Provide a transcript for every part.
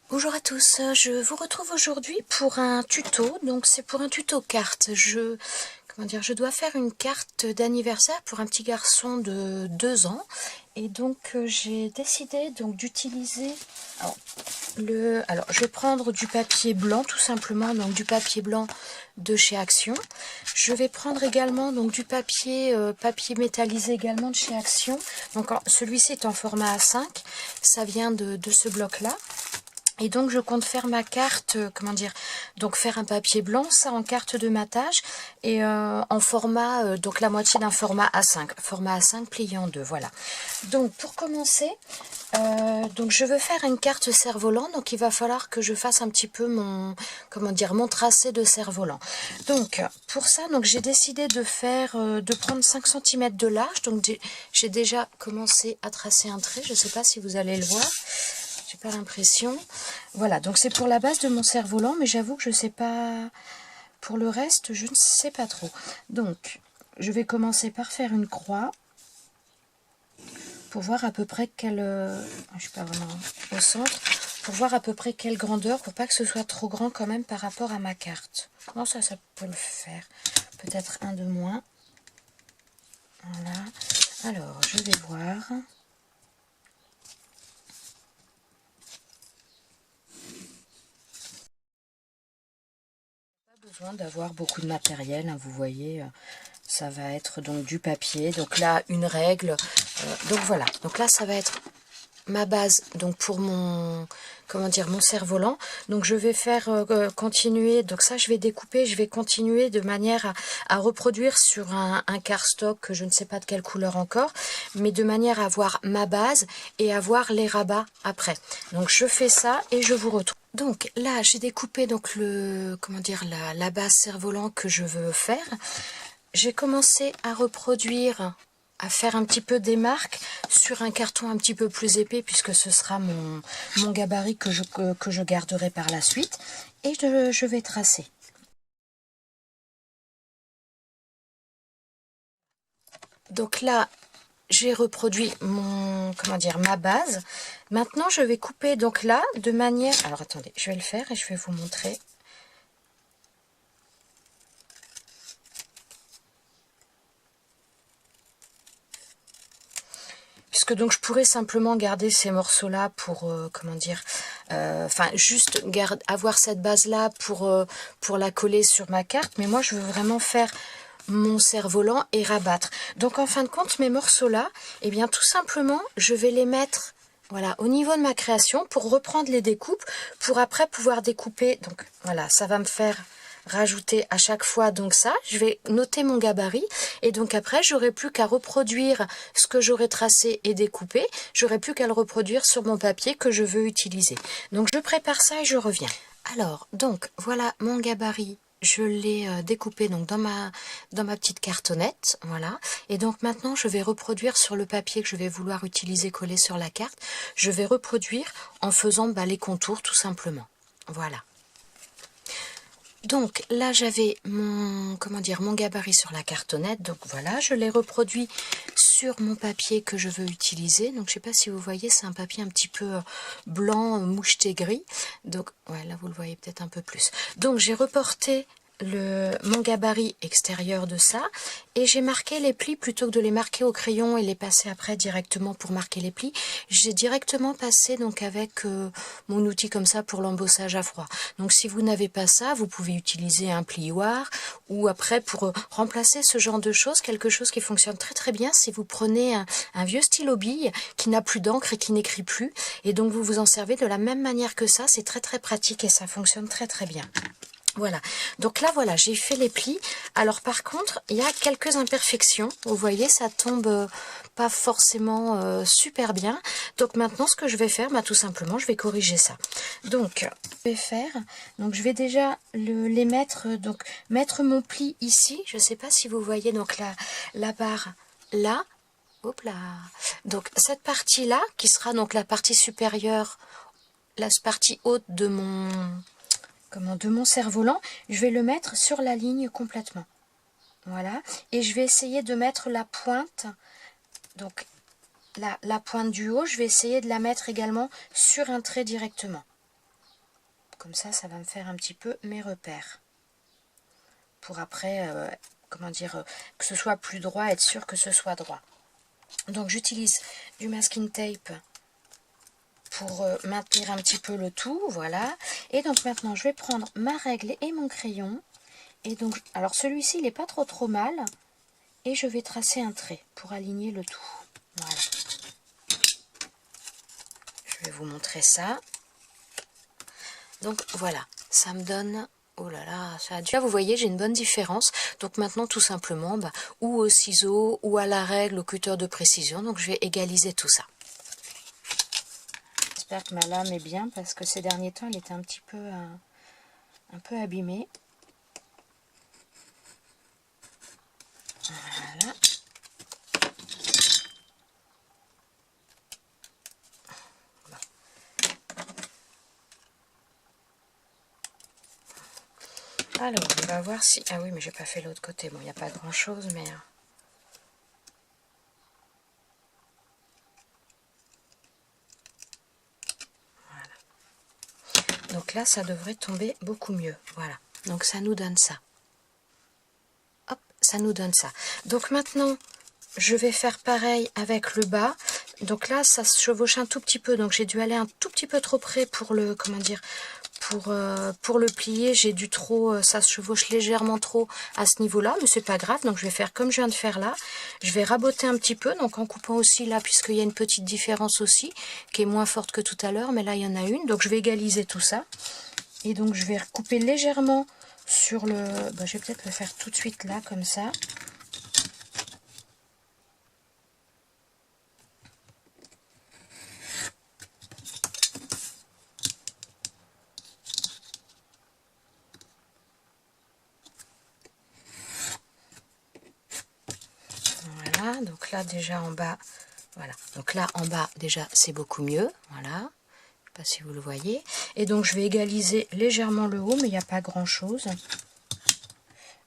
Bonjour à tous, je vous retrouve aujourd'hui pour un tuto, donc c'est pour un tuto carte. Je dois faire une carte d'anniversaire pour un petit garçon de 2 ans et donc j'ai décidé donc d'utiliser alors je vais prendre du papier blanc tout simplement, donc du papier blanc de chez Action. Je vais prendre également donc du papier métallisé également de chez Action. Donc celui-ci est en format A5, ça vient de ce bloc là. Et donc je compte faire ma carte, donc faire un papier blanc, ça en carte de matage et en format, donc la moitié d'un format A5 plié en deux, voilà. Donc pour commencer, donc je veux faire une carte cerf-volant, donc il va falloir que je fasse un petit peu mon tracé de cerf-volant. Donc pour ça, donc j'ai décidé de prendre 5 cm de large, donc j'ai déjà commencé à tracer un trait, je ne sais pas si vous allez le voir. J'ai pas l'impression. Voilà, donc c'est pour la base de mon cerf-volant, mais j'avoue que je sais pas. Pour le reste, je ne sais pas trop. Donc, je vais commencer par faire une croix pour voir à peu près quelle. Je suis pas vraiment au centre. Pour voir à peu près quelle grandeur, pour pas que ce soit trop grand quand même par rapport à ma carte. Comment ça peut le faire? Peut-être un de moins. Voilà. Alors, je vais voir. Besoin d'avoir beaucoup de matériel, hein, vous voyez, ça va être donc du papier, donc là une règle, donc voilà, donc là ça va être ma base donc pour mon mon cerf-volant. Donc je vais faire continuer, donc ça je vais découper, je vais continuer de manière à reproduire sur un cardstock que je ne sais pas de quelle couleur encore, mais de manière à avoir ma base et avoir les rabats après. Donc je fais ça et je vous retrouve. Donc là j'ai découpé donc la base cerf-volant que je veux faire. J'ai commencé à reproduire, à faire un petit peu des marques sur un carton un petit peu plus épais, puisque ce sera mon gabarit que je garderai par la suite. Et je vais tracer. Donc là, j'ai reproduit ma base. Maintenant, je vais couper donc là de manière... Alors attendez, je vais le faire et je vais vous montrer. Puisque donc je pourrais simplement garder ces morceaux là pour juste avoir cette base là pour la coller sur ma carte, mais moi je veux vraiment faire mon cerf-volant et rabattre. Donc en fin de compte, mes morceaux là, eh bien tout simplement je vais les mettre voilà au niveau de ma création pour reprendre les découpes, pour après pouvoir découper. Donc voilà, ça va me faire rajouter à chaque fois donc ça, je vais noter mon gabarit et donc après j'aurai plus qu'à reproduire ce que j'aurai tracé et découpé, j'aurai plus qu'à le reproduire sur mon papier que je veux utiliser. Donc je prépare ça et je reviens. Alors donc voilà mon gabarit, je l'ai découpé donc dans ma petite cartonnette, voilà. Et donc maintenant je vais reproduire sur le papier que je vais vouloir utiliser collé sur la carte, je vais reproduire en faisant les contours tout simplement. Voilà. Donc là j'avais mon gabarit sur la cartonnette, donc voilà, je l'ai reproduit sur mon papier que je veux utiliser. Donc je sais pas si vous voyez, c'est un papier un petit peu blanc moucheté gris, donc ouais, là vous le voyez peut-être un peu plus. Donc j'ai reporté mon gabarit extérieur de ça et j'ai marqué les plis plutôt que de les marquer au crayon et les passer après directement pour marquer les plis. J'ai directement passé donc avec mon outil comme ça pour l'embossage à froid. Donc si vous n'avez pas ça, vous pouvez utiliser un plioir ou après pour remplacer ce genre de choses, quelque chose qui fonctionne très très bien, si vous prenez un vieux stylo bille qui n'a plus d'encre et qui n'écrit plus, et donc vous vous en servez de la même manière que ça, c'est très très pratique et ça fonctionne très très bien. Voilà, donc là voilà, j'ai fait les plis. Alors par contre, il y a quelques imperfections. Vous voyez, ça tombe pas forcément super bien. Donc maintenant, ce que je vais faire, tout simplement, je vais corriger ça. Donc, je vais déjà les mettre, donc mettre mon pli ici. Je ne sais pas si vous voyez donc la barre là. Hop là. Donc cette partie-là, qui sera donc la partie supérieure, la partie haute de mon cerf-volant, je vais le mettre sur la ligne complètement. Voilà, et je vais essayer de mettre la pointe, donc la pointe du haut, je vais essayer de la mettre également sur un trait directement. Comme ça va me faire un petit peu mes repères. Pour après, comment dire, que ce soit plus droit, être sûr que ce soit droit. Donc j'utilise du masking tape pour maintenir un petit peu le tout, voilà. Et donc maintenant je vais prendre ma règle et mon crayon. Et donc, alors celui-ci il n'est pas trop mal. Et je vais tracer un trait pour aligner le tout. Voilà. Je vais vous montrer ça. Donc voilà, ça me donne... Oh là là, ça a déjà, vous voyez, j'ai une bonne différence. Donc maintenant, tout simplement, ou au ciseau, ou à la règle, au cutter de précision. Donc je vais égaliser tout ça. J'espère que ma lame est bien, parce que ces derniers temps, elle était un peu abîmée. Voilà. Alors, on va voir si... Ah oui, mais j'ai pas fait l'autre côté. Bon, il n'y a pas grand-chose, mais... Voilà. Donc là, ça devrait tomber beaucoup mieux. Voilà. Donc ça nous donne ça. Hop, ça nous donne ça. Donc maintenant, je vais faire pareil avec le bas. Donc là, ça se chevauche un tout petit peu. Donc j'ai dû aller un tout petit peu trop près pour le... Comment dire ? Pour le plier, j'ai dû trop, ça se chevauche légèrement trop à ce niveau-là, mais c'est pas grave. Donc je vais faire comme je viens de faire là. Je vais raboter un petit peu, donc en coupant aussi là, puisqu'il y a une petite différence aussi, qui est moins forte que tout à l'heure, mais là il y en a une. Donc je vais égaliser tout ça. Et donc je vais recouper légèrement sur le... je vais peut-être le faire tout de suite là, comme ça. Voilà, donc là déjà en bas, voilà. Donc là en bas déjà c'est beaucoup mieux, voilà. Je ne sais pas si vous le voyez. Et donc je vais égaliser légèrement le haut, mais il n'y a pas grand chose.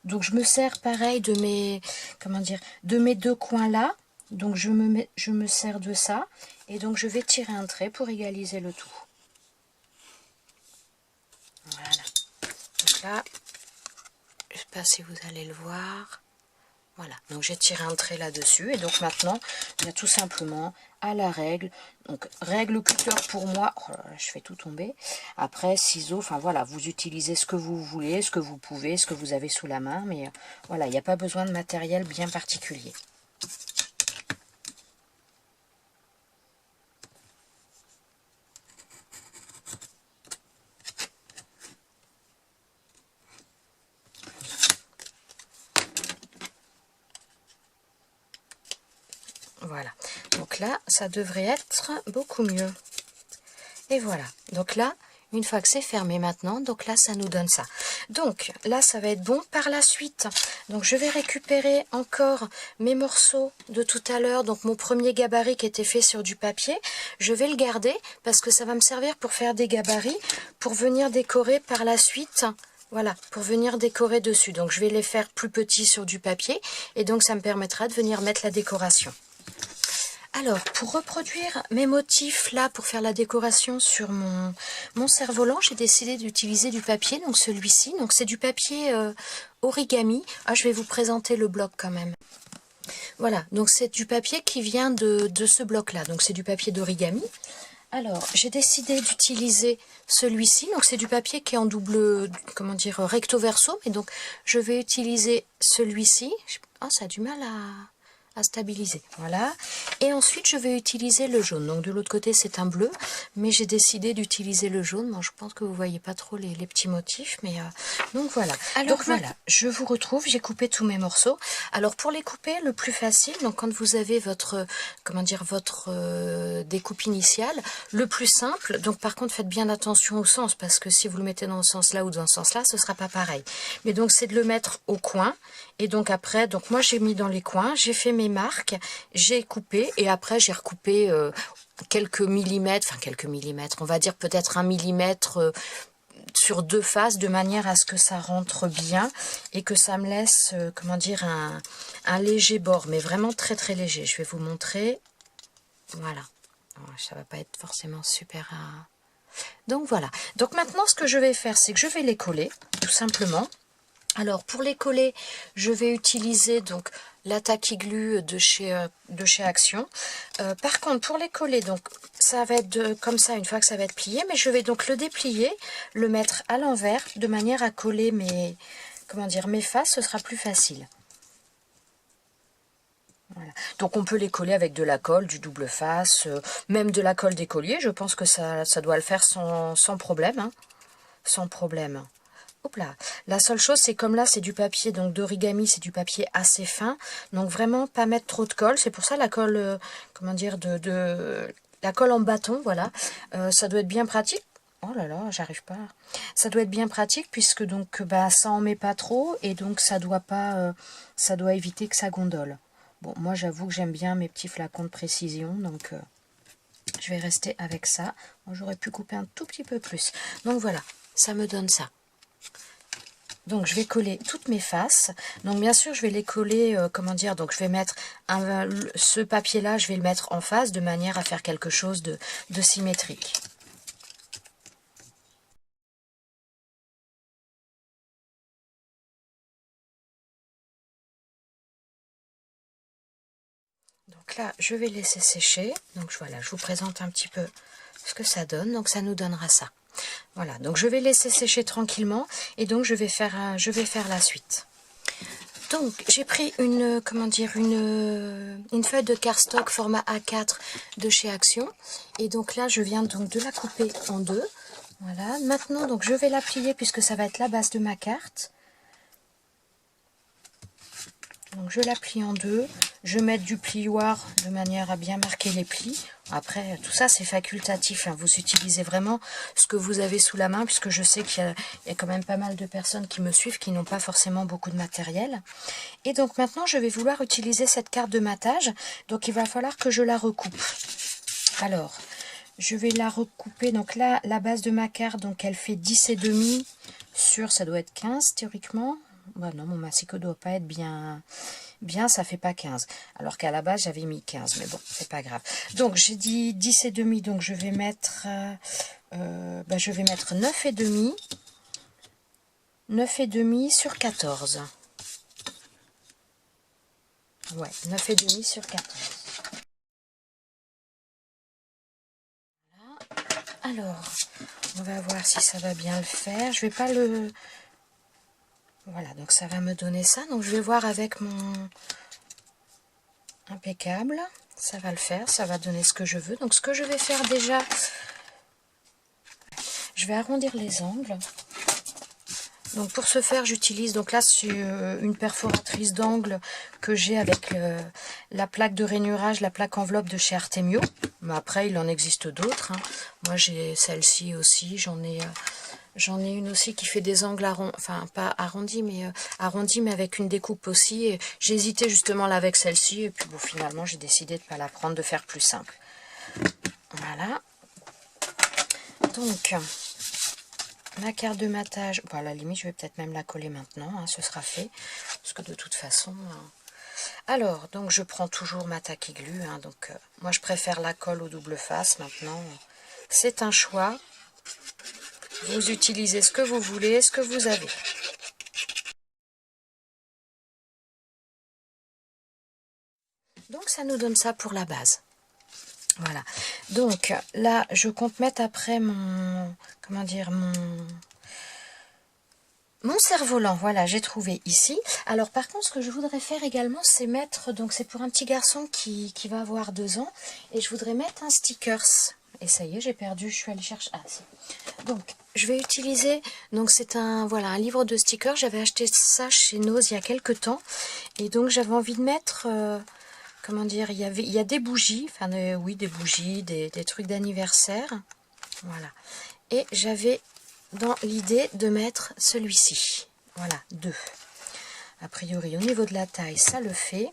Donc je me sers pareil de mes, comment dire, de mes deux coins là. Donc je me sers de ça. Et donc je vais tirer un trait pour égaliser le tout. Voilà. Donc là, je ne sais pas si vous allez le voir. Voilà, donc j'ai tiré un trait là-dessus. Et donc maintenant, il y a tout simplement à la règle. Donc règle cutter pour moi, oh là là, je fais tout tomber. Après ciseaux, enfin voilà, vous utilisez ce que vous voulez, ce que vous pouvez, ce que vous avez sous la main. Mais voilà, il n'y a pas besoin de matériel bien particulier. Voilà, donc là, ça devrait être beaucoup mieux. Et voilà, donc là, une fois que c'est fermé maintenant, donc là, ça nous donne ça. Donc là, ça va être bon. Par la suite, donc je vais récupérer encore mes morceaux de tout à l'heure. Donc mon premier gabarit qui était fait sur du papier, je vais le garder parce que ça va me servir pour faire des gabarits, pour venir décorer par la suite. Voilà, pour venir décorer dessus. Donc je vais les faire plus petits sur du papier et donc ça me permettra de venir mettre la décoration. Alors, pour reproduire mes motifs, là, pour faire la décoration sur mon cerf-volant, j'ai décidé d'utiliser du papier, donc celui-ci. Donc, c'est du papier origami. Ah, je vais vous présenter le bloc quand même. Voilà, donc c'est du papier qui vient de ce bloc-là. Donc, c'est du papier d'origami. Alors, j'ai décidé d'utiliser celui-ci. Donc, c'est du papier qui est en double, comment dire, recto verso. Mais donc, je vais utiliser celui-ci. Ah, ça a du mal à stabiliser, voilà. Et ensuite je vais utiliser le jaune. Donc de l'autre côté c'est un bleu, mais j'ai décidé d'utiliser le jaune. Bon, je pense que vous voyez pas trop les petits motifs, mais donc voilà. Alors donc voilà, je vous retrouve, j'ai coupé tous mes morceaux. Alors pour les couper, le plus facile, donc quand vous avez votre, comment dire, votre découpe initiale, le plus simple, donc par contre faites bien attention au sens, parce que si vous le mettez dans ce sens là ou dans ce sens là, ce sera pas pareil. Mais donc c'est de le mettre au coin. Et donc après, donc moi j'ai mis dans les coins, j'ai fait mes marques, j'ai coupé et après j'ai recoupé quelques millimètres, enfin quelques millimètres, on va dire peut-être 1 millimètre sur deux faces de manière à ce que ça rentre bien et que ça me laisse, comment dire, un léger bord, mais vraiment très très léger. Je vais vous montrer, voilà. Alors, ça va pas être forcément super Donc voilà. Donc maintenant, ce que je vais faire, c'est que je vais les coller, tout simplement. Alors pour les coller, je vais utiliser donc la Tacky Glue de chez Action. Par contre, pour les coller, donc ça va être comme ça une fois que ça va être plié, mais je vais donc le déplier, le mettre à l'envers de manière à coller mes, comment dire, mes faces, ce sera plus facile. Voilà. Donc on peut les coller avec de la colle, du double face, même de la colle d'écolier. Je pense que ça doit le faire sans problème. Hein, sans problème. Hop là. La seule chose, c'est comme là, c'est du papier donc d'origami, c'est du papier assez fin. Donc vraiment, pas mettre trop de colle. C'est pour ça la colle, comment dire, la colle en bâton, voilà. Ça doit être bien pratique. Oh là là, j'arrive pas. Ça doit être bien pratique puisque donc bah ça en met pas trop et donc ça doit pas, ça doit éviter que ça gondole. Bon, moi j'avoue que j'aime bien mes petits flacons de précision, donc je vais rester avec ça. J'aurais pu couper un tout petit peu plus. Donc voilà, ça me donne ça. Donc je vais coller toutes mes faces. Donc bien sûr je vais les coller, comment dire, donc je vais mettre ce papier là, je vais le mettre en face de manière à faire quelque chose de symétrique. Donc là je vais laisser sécher. Donc voilà, je vous présente un petit peu ce que ça donne. Donc ça nous donnera ça. Voilà, donc je vais laisser sécher tranquillement et donc je vais faire la suite. Donc j'ai pris une, comment dire, une feuille de cardstock format A4 de chez Action et donc là je viens donc de la couper en deux. Voilà, maintenant donc je vais la plier puisque ça va être la base de ma carte. Donc je la plie en deux, je mets du plioir de manière à bien marquer les plis. Après tout ça c'est facultatif, hein. Vous utilisez vraiment ce que vous avez sous la main puisque je sais qu'il y a quand même pas mal de personnes qui me suivent qui n'ont pas forcément beaucoup de matériel. Et donc maintenant je vais vouloir utiliser cette carte de matage, donc il va falloir que je la recoupe. Alors je vais la recouper, donc là la base de ma carte donc elle fait 10,5 sur, ça doit être 15 théoriquement. Bah non, mon massicot doit pas être bien, ça fait pas 15. Alors qu'à la base, j'avais mis 15, mais bon, c'est pas grave. Donc, j'ai dit 10,5, donc je vais mettre, je vais mettre 9,5. 9,5 sur 14. Ouais, 9,5 sur 14. Voilà. Alors, on va voir si ça va bien le faire. Je vais pas le... Voilà, donc ça va me donner ça. Donc je vais voir avec mon impeccable. Ça va le faire, ça va donner ce que je veux. Donc ce que je vais faire déjà, je vais arrondir les angles. Donc pour ce faire, j'utilise, donc là c'est une perforatrice d'angle que j'ai avec la plaque de rainurage, la plaque enveloppe de chez Artemio. Mais après il en existe d'autres. Hein. Moi j'ai celle-ci aussi, j'en ai une aussi qui fait des angles arrondis, enfin pas arrondis mais avec une découpe aussi. J'ai hésité justement là avec celle-ci et puis bon finalement j'ai décidé de ne pas la prendre, de faire plus simple. Voilà. Donc ma carte de matage, bon, à la limite je vais peut-être même la coller maintenant, hein, ce sera fait, parce que de toute façon... Alors, donc je prends toujours ma Tacky Glue, hein, donc moi je préfère la colle au double face maintenant, c'est un choix, vous utilisez ce que vous voulez, ce que vous avez. Donc ça nous donne ça pour la base. Voilà, donc là je compte mettre après mon, comment dire, mon cerf-volant, voilà, j'ai trouvé ici. Alors par contre, ce que je voudrais faire également, c'est mettre, donc c'est pour un petit garçon qui va avoir 2 ans, et je voudrais mettre un stickers. Et ça y est, j'ai perdu, je suis allée chercher. Ah, si. Donc, je vais utiliser, donc c'est un, voilà, un livre de stickers. J'avais acheté ça chez Nose il y a quelques temps, et donc j'avais envie de mettre, comment dire, il y a des bougies, enfin oui, des bougies, des trucs d'anniversaire, voilà. Et j'avais dans l'idée de mettre celui-ci. Voilà, 2. A priori, au niveau de la taille, ça le fait.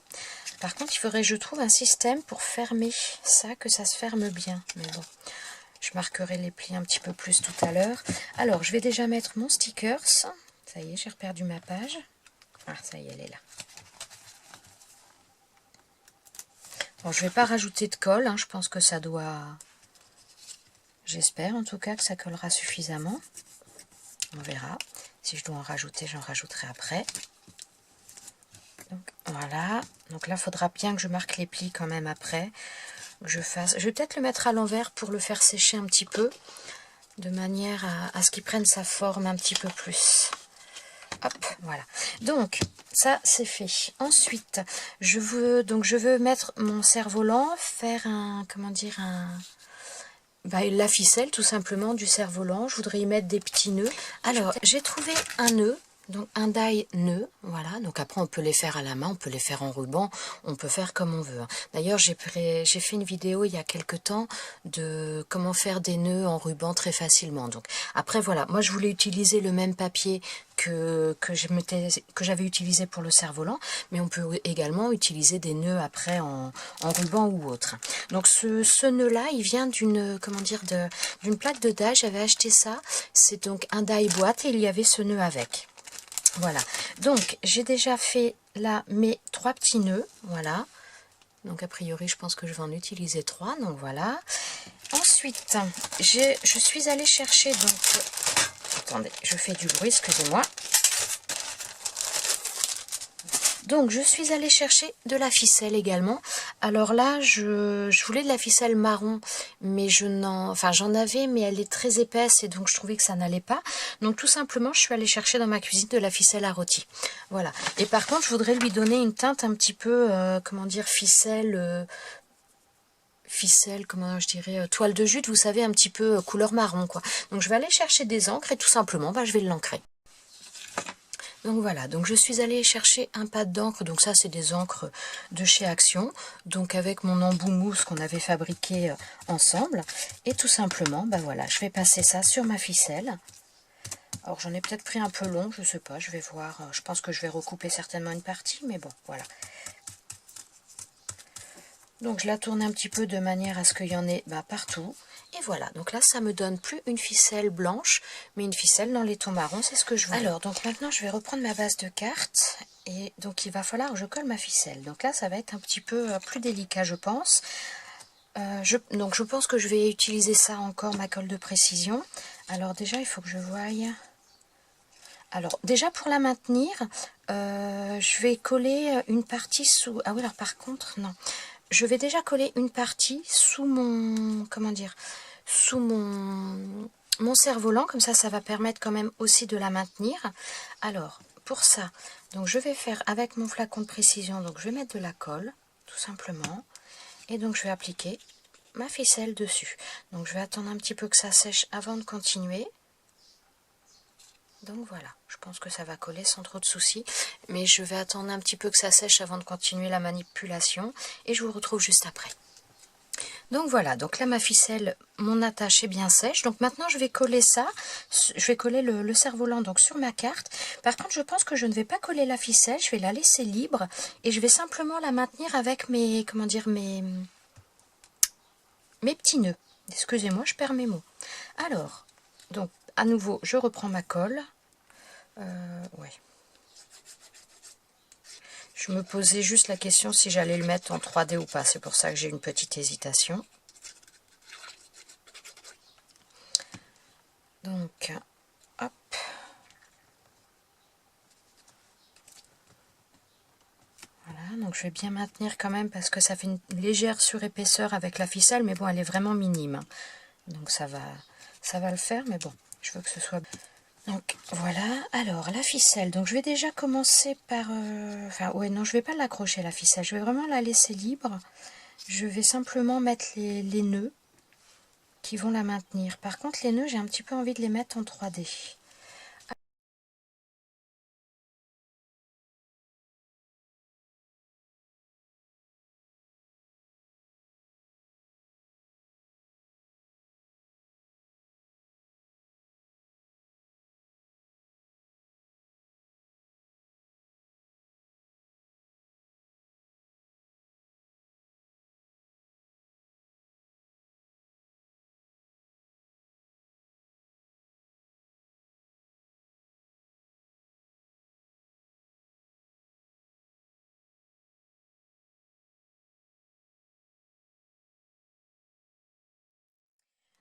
Par contre, il faudrait que je trouve un système pour fermer ça, que ça se ferme bien. Mais bon, je marquerai les plis un petit peu plus tout à l'heure. Alors, je vais déjà mettre mon stickers. Ça y est, j'ai reperdu ma page. Ah, ça y est, elle est là. Bon, je ne vais pas rajouter de colle. Hein, je pense que ça doit J'espère en tout cas que ça collera suffisamment. On verra. Si je dois en rajouter, j'en rajouterai après. Donc voilà. Donc là, il faudra bien que je marque les plis quand même après. Que je fasse. Je vais peut-être le mettre à l'envers pour le faire sécher un petit peu. De manière à ce qu'il prenne sa forme un petit peu plus. Hop, voilà. Donc, ça, c'est fait. Ensuite, je veux mettre mon cerf-volant, faire la ficelle, tout simplement, du cerf-volant. Je voudrais y mettre des petits nœuds. Alors, j'ai trouvé un nœud. Donc un die nœud, voilà, donc après on peut les faire à la main, on peut les faire en ruban, on peut faire comme on veut. D'ailleurs j'ai fait une vidéo il y a quelque temps de comment faire des nœuds en ruban très facilement. Donc après voilà, moi je voulais utiliser le même papier que j'avais utilisé pour le cerf-volant, mais on peut également utiliser des nœuds après en ruban ou autre. Donc ce nœud là, il vient d'une d'une plaque de die, j'avais acheté ça, c'est donc un die boîte et il y avait ce nœud avec. Voilà, donc j'ai déjà fait là mes 3 petits nœuds, voilà. Donc a priori je pense que je vais en utiliser 3, donc voilà. Ensuite, je suis allée chercher, donc, attendez, je fais du bruit, excusez-moi. Donc je suis allée chercher de la ficelle également. Alors là, je voulais de la ficelle marron, mais j'en avais, mais elle est très épaisse et donc je trouvais que ça n'allait pas. Donc tout simplement, je suis allée chercher dans ma cuisine de la ficelle à rôti. Voilà. Et par contre, je voudrais lui donner une teinte un petit peu, toile de jute, vous savez, un petit peu couleur marron, quoi. Donc je vais aller chercher des encres et tout simplement, je vais l'encrer. Donc voilà, donc je suis allée chercher un pad d'encre, donc ça c'est des encres de chez Action, donc avec mon embout mousse qu'on avait fabriqué ensemble, et tout simplement, voilà, je vais passer ça sur ma ficelle. Alors j'en ai peut-être pris un peu long, je sais pas, je vais voir, je pense que je vais recouper certainement une partie, mais bon, voilà. Donc je la tourne un petit peu de manière à ce qu'il y en ait partout. Et voilà, donc là ça me donne plus une ficelle blanche, mais une ficelle dans les tons marrons, c'est ce que je veux. Alors donc maintenant je vais reprendre ma base de cartes, et donc il va falloir que je colle ma ficelle. Donc là ça va être un petit peu plus délicat je pense. Donc je pense que je vais utiliser ça encore, ma colle de précision. Alors déjà il faut que je voie... Alors déjà pour la maintenir, je vais coller une partie sous... Ah oui alors par contre non... Je vais déjà coller une partie sous mon, sous mon cerf-volant, comme ça, ça va permettre quand même aussi de la maintenir. Alors, pour ça, donc je vais faire avec mon flacon de précision, donc je vais mettre de la colle, tout simplement, et donc je vais appliquer ma ficelle dessus. Donc je vais attendre un petit peu que ça sèche avant de continuer. Donc voilà, je pense que ça va coller sans trop de soucis, mais je vais attendre un petit peu que ça sèche avant de continuer la manipulation et je vous retrouve juste après. Donc voilà, donc là ma ficelle, mon attache est bien sèche, donc maintenant je vais coller ça, je vais coller le cerf-volant donc sur ma carte. Par contre je pense que je ne vais pas coller la ficelle, je vais la laisser libre et je vais simplement la maintenir avec mes petits nœuds. Excusez-moi, je perds mes mots. Alors, donc à nouveau je reprends ma colle. Ouais. Je me posais juste la question si j'allais le mettre en 3D ou pas. C'est pour ça que j'ai une petite hésitation. Donc, hop. Voilà, donc je vais bien maintenir quand même parce que ça fait une légère surépaisseur avec la ficelle, mais bon, elle est vraiment minime. Donc ça va le faire, mais bon, je veux que ce soit... Donc voilà, alors la ficelle, donc je vais déjà commencer par... ouais, non, je vais pas l'accrocher la ficelle, je vais vraiment la laisser libre. Je vais simplement mettre les nœuds qui vont la maintenir. Par contre, les nœuds, j'ai un petit peu envie de les mettre en 3D.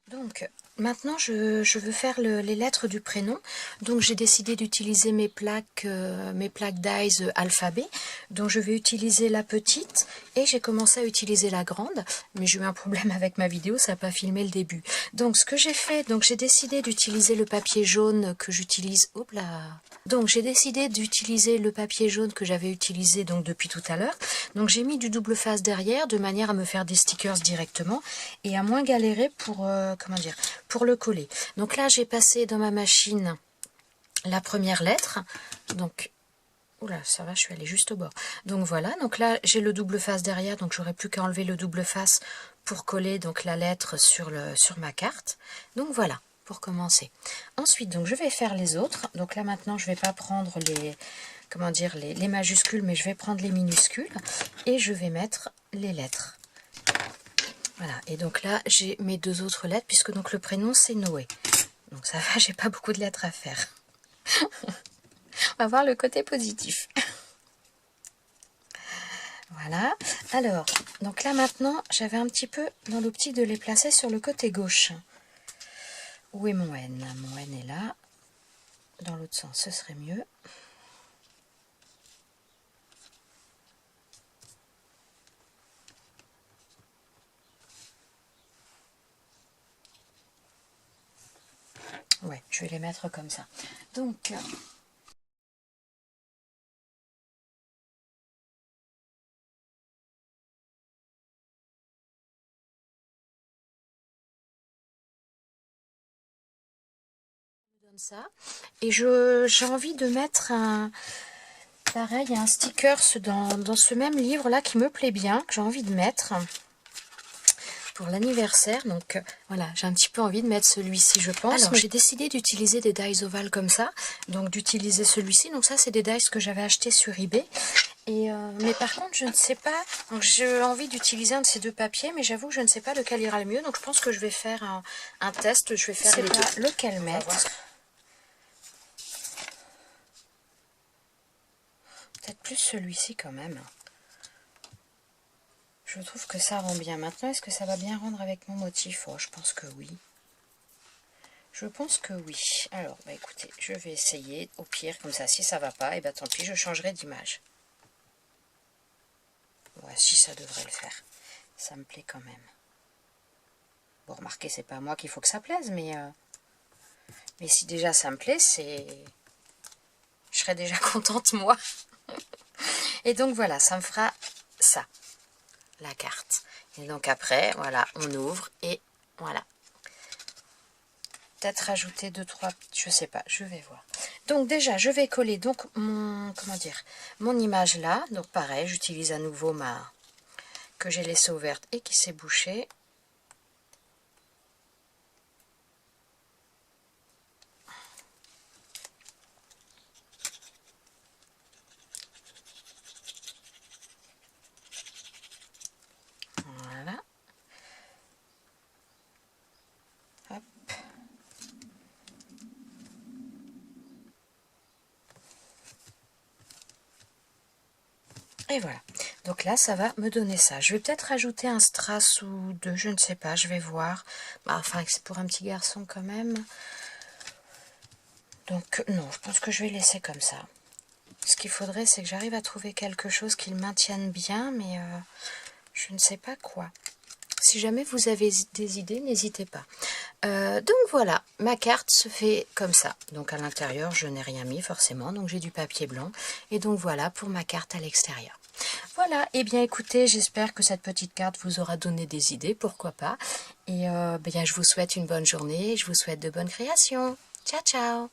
Donc maintenant je veux faire les lettres du prénom, donc j'ai décidé d'utiliser mes plaques d'Eyes alphabet, donc je vais utiliser la petite et j'ai commencé à utiliser la grande, mais j'ai eu un problème avec ma vidéo, ça n'a pas filmé le début. Donc ce que j'ai fait, donc j'ai décidé d'utiliser le papier jaune que j'utilise, hop là. Donc j'ai décidé d'utiliser le papier jaune que j'avais utilisé donc depuis tout à l'heure. Donc j'ai mis du double face derrière de manière à me faire des stickers directement et à moins galérer pour comment dire, pour le coller. Donc là j'ai passé dans ma machine la première lettre. Donc oula, ça va, je suis allée juste au bord. Donc voilà, donc là j'ai le double face derrière, donc j'aurai plus qu'à enlever le double face pour coller donc la lettre sur ma carte. Donc voilà, pour commencer. Ensuite, donc je vais faire les autres. Donc là maintenant, je vais pas prendre les comment dire les majuscules, mais je vais prendre les minuscules et je vais mettre les lettres. Voilà, et donc là j'ai mes deux autres lettres puisque donc le prénom c'est Noé. Donc ça va, j'ai pas beaucoup de lettres à faire. On va voir le côté positif. Voilà. Alors, donc là maintenant, j'avais un petit peu dans l'optique de les placer sur le côté gauche. Où est mon N? Mon N est là. Dans l'autre sens, ce serait mieux. Ouais, je vais les mettre comme ça. Donc... ça et j'ai envie de mettre un sticker dans ce même livre là qui me plaît bien, que j'ai envie de mettre pour l'anniversaire. Donc voilà, j'ai un petit peu envie de mettre celui-ci, je pense. Alors j'ai décidé d'utiliser des dies ovales comme ça, donc d'utiliser celui-ci. Donc ça c'est des dies que j'avais acheté sur eBay. Et mais par contre je ne sais pas, donc j'ai envie d'utiliser un de ces deux papiers, mais j'avoue que je ne sais pas lequel ira le mieux, donc je pense que je vais faire un test, je vais faire les deux. Lequel mettre? Peut-être plus celui-ci quand même. Je trouve que ça rend bien. Maintenant, est-ce que ça va bien rendre avec mon motif? Oh, je pense que oui. Je pense que oui. Alors, bah écoutez, je vais essayer. Au pire, comme ça, si ça va pas, et bah tant pis, je changerai d'image. Ouais, si ça devrait le faire. Ça me plaît quand même. Bon, remarquez, c'est pas à moi qu'il faut que ça plaise, mais si déjà ça me plaît, je serais déjà contente, moi. Et donc voilà, ça me fera ça, la carte. Et donc après, voilà, on ouvre et voilà. Peut-être rajouter 2-3, je sais pas, je vais voir. Donc déjà, je vais coller donc mon image là. Donc pareil, j'utilise à nouveau ma que j'ai laissée ouverte et qui s'est bouchée. Voilà. Hop. Et voilà. Donc là, ça va me donner ça. Je vais peut-être rajouter un strass ou deux, je ne sais pas, je vais voir. Bah, enfin, c'est pour un petit garçon quand même. Donc non, je pense que je vais laisser comme ça. Ce qu'il faudrait, c'est que j'arrive à trouver quelque chose qui le maintienne bien, mais je ne sais pas quoi. Si jamais vous avez des idées, n'hésitez pas. Donc voilà, ma carte se fait comme ça. Donc à l'intérieur, je n'ai rien mis forcément, donc j'ai du papier blanc. Et donc voilà pour ma carte à l'extérieur. Voilà, et bien écoutez, j'espère que cette petite carte vous aura donné des idées, pourquoi pas. Et je vous souhaite une bonne journée, je vous souhaite de bonnes créations. Ciao, ciao!